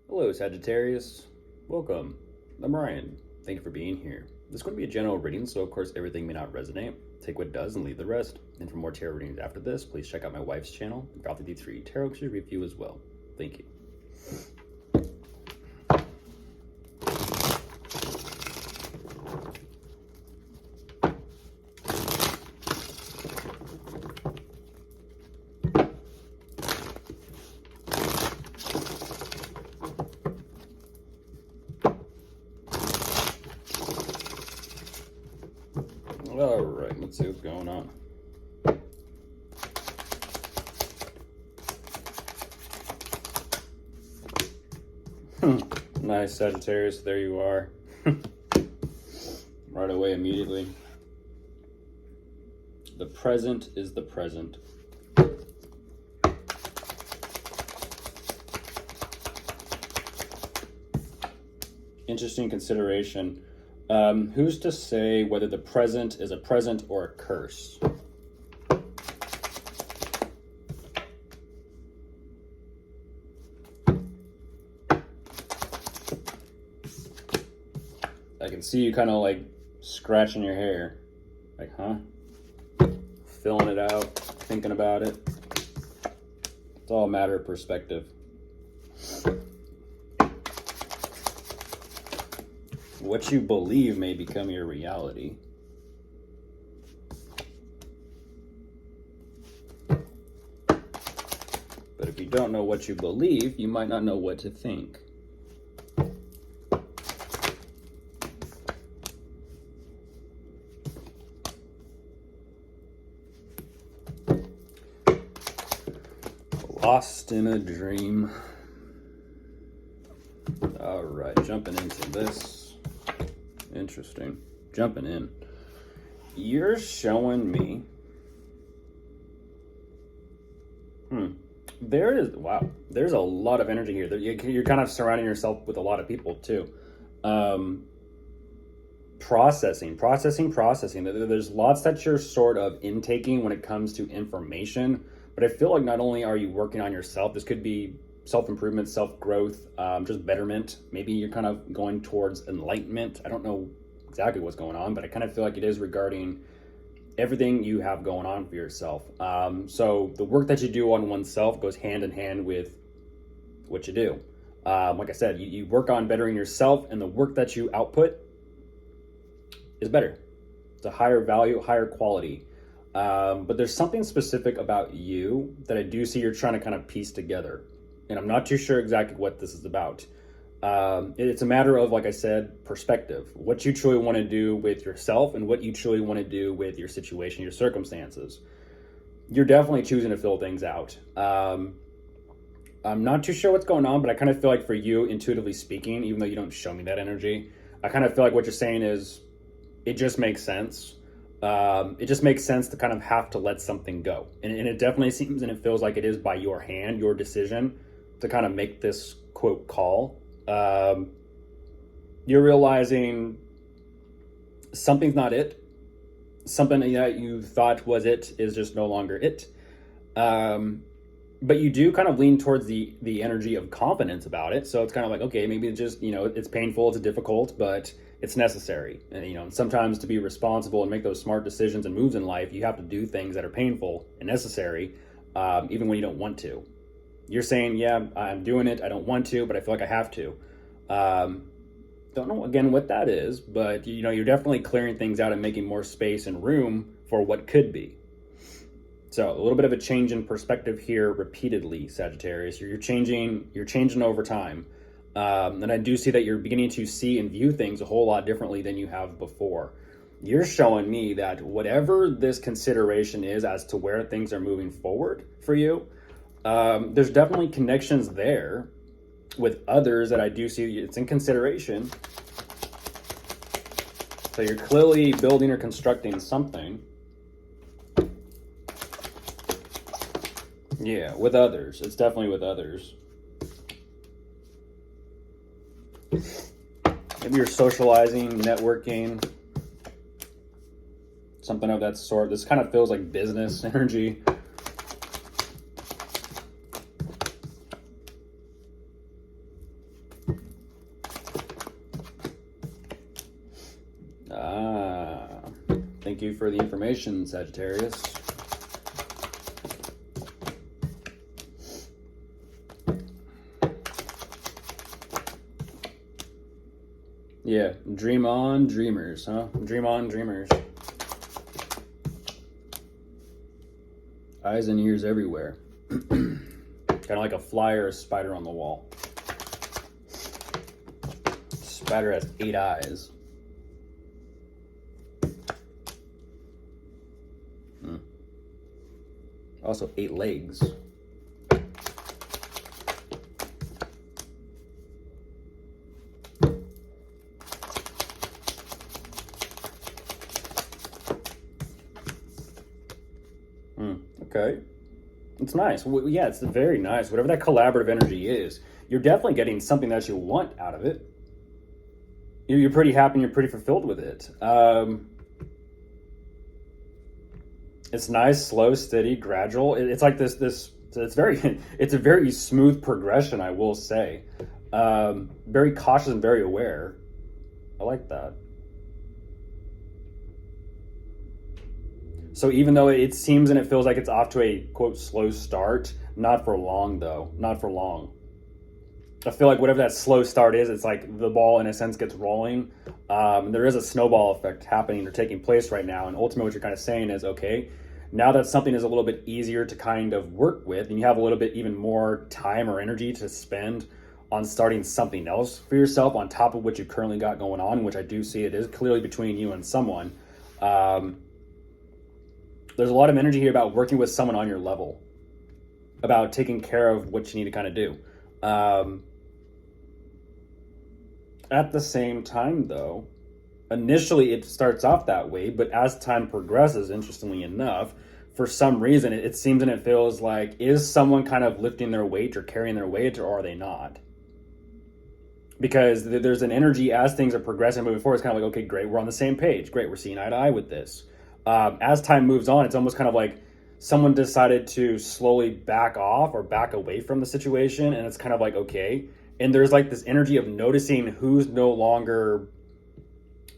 Hello, Sagittarius. Welcome. I'm Ryan. Thank you for being here. This is going to be a general reading, so of course everything may not resonate. Take what does and leave the rest. And for more tarot readings after this, please check out my wife's channel, realty Tarot Card Review as well. Thank you. All right, let's see what's going on. Nice, Sagittarius. There you are. Right away, immediately. The present is the present. Interesting consideration. Who's to say whether the present is a present or a curse? I can see you kind of like scratching your hair. Like, huh? Filling it out, thinking about it. It's all a matter of perspective. What you believe may become your reality. But if you don't know what you believe, you might not know what to think. Lost in a dream. All right, jumping into this. Interesting. Jumping in. You're showing me. There is, wow, there's a lot of energy here. You're kind of surrounding yourself with a lot of people too. Processing. There's lots that you're sort of intaking when it comes to information. But I feel like not only are you working on yourself, this could be self-improvement, self-growth, just betterment. Maybe you're kind of going towards enlightenment. I don't know exactly what's going on, but I kind of feel like it is regarding everything you have going on for yourself. So the work that you do on oneself goes hand in hand with what you do. Like I said, you work on bettering yourself, and the work that you output is better. It's a higher value, higher quality. But there's something specific about you that I do see you're trying to kind of piece together. And I'm not too sure exactly what this is about. It's a matter of, like I said, perspective. What you truly want to do with yourself and what you truly want to do with your situation, your circumstances. You're definitely choosing to fill things out. I'm not too sure what's going on, but I kind of feel like for you, intuitively speaking, even though you don't show me that energy, I kind of feel like what you're saying is, it just makes sense. It just makes sense to kind of have to let something go. And it definitely seems and it feels like it is by your hand, your decision to kind of make this quote call. You're realizing something's not it. Something that you thought was it is just no longer it. But you do kind of lean towards the energy of confidence about it. So it's kind of like, okay, maybe it's just, it's painful, it's difficult, but it's necessary. And, sometimes to be responsible and make those smart decisions and moves in life, you have to do things that are painful and necessary, even when you don't want to. You're saying, yeah, I'm doing it. I don't want to, but I feel like I have to. Don't know, again, what that is, but, you're definitely clearing things out and making more space and room for what could be. So a little bit of a change in perspective here repeatedly, Sagittarius. You're changing over time. And I do see that you're beginning to see and view things a whole lot differently than you have before. You're showing me that whatever this consideration is as to where things are moving forward for you, there's definitely connections there with others that I do see it's in consideration. So you're clearly building or constructing something. Yeah, with others. It's definitely with others. Maybe you're socializing, networking, something of that sort. This kind of feels like business energy. Thank you for the information, Sagittarius. Yeah, dream on, dreamers, huh? Dream on, dreamers. Eyes and ears everywhere. Kind of like a fly or a spider on the wall. Spider has 8 eyes. Also 8 legs. Okay. It's nice. Well, yeah, it's very nice. Whatever that collaborative energy is, you're definitely getting something that you want out of it. You're pretty happy and you're pretty fulfilled with it. It's nice, slow, steady, gradual. It's like this. It's a very smooth progression, I will say. Very cautious and very aware. I like that. So even though it seems and it feels like it's off to a, quote, slow start, not for long, though. Not for long. I feel like whatever that slow start is, it's like the ball, in a sense, gets rolling. There is a snowball effect happening or taking place right now. And ultimately what you're kind of saying is, okay, now that something is a little bit easier to kind of work with, and you have a little bit even more time or energy to spend on starting something else for yourself on top of what you currently got going on, which I do see it is clearly between you and someone. There's a lot of energy here about working with someone on your level, about taking care of what you need to kind of do. At the same time, though, initially it starts off that way, but as time progresses, interestingly enough, for some reason, it seems and it feels like, is someone kind of lifting their weight or carrying their weight, or are they not? Because there's an energy as things are progressing, moving forward. It's kind of like, okay, great, we're on the same page. Great, we're seeing eye to eye with this. As time moves on, it's almost kind of like someone decided to slowly back off or back away from the situation. And it's kind of like, okay. And there's like this energy of noticing who's no longer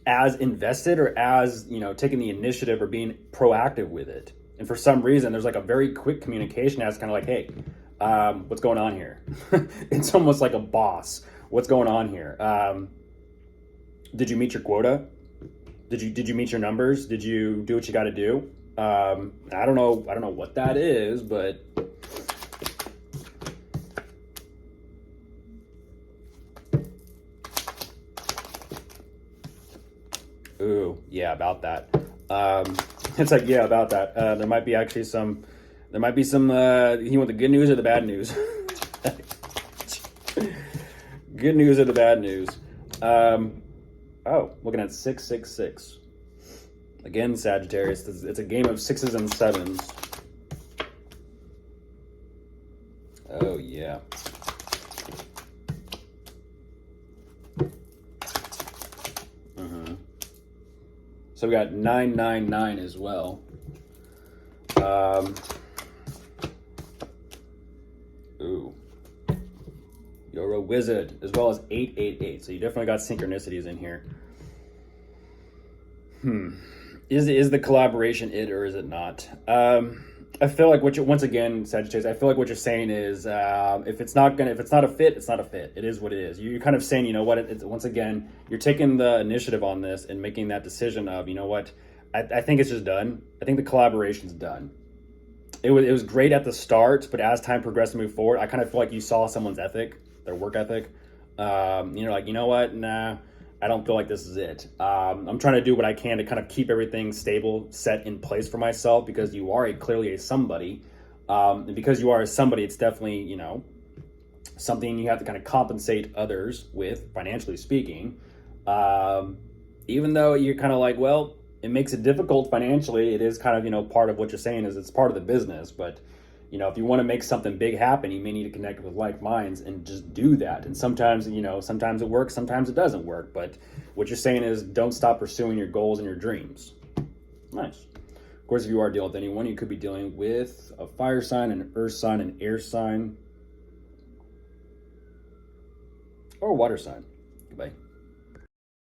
as invested or as, taking the initiative or being proactive with it. And for some reason, there's like a very quick communication as kind of like, hey, what's going on here? It's almost like a boss. What's going on here? Did you meet your quota? Did you meet your numbers? Did you do what you got to do? I don't know what that is, but ooh, yeah, about that. It's like, yeah, about that. There might be some. You want the good news or the bad news? Good news or the bad news? Oh, looking at 666. Again, Sagittarius, it's a game of 6s and 7s. Oh, yeah. So we got 999 as well. Ooh. You're a wizard, as well as 888. So you definitely got synchronicities in here. Is the collaboration it or is it not? I feel like once again, Sagittarius, I feel like what you're saying is, if it's not a fit, it's not a fit. It is what it is. You're kind of saying, you know what? Once again, you're taking the initiative on this and making that decision of, you know what? I think it's just done. I think the collaboration's done. It was great at the start, but as time progressed and moved forward, I kind of feel like you saw someone's ethic, their work ethic. Like, you know what? Nah, I don't feel like this is it. I'm trying to do what I can to kind of keep everything stable, set in place for myself, because you are clearly a somebody. And because you are a somebody, it's definitely, something you have to kind of compensate others with, financially speaking. Even though you're kind of like, well, it makes it difficult financially. It is kind of, part of what you're saying is it's part of the business. But, if you want to make something big happen, you may need to connect with like minds and just do that. And sometimes, sometimes it works, sometimes it doesn't work. But what you're saying is don't stop pursuing your goals and your dreams. Nice. Of course, if you are dealing with anyone, you could be dealing with a fire sign, an earth sign, an air sign, or a water sign. Goodbye.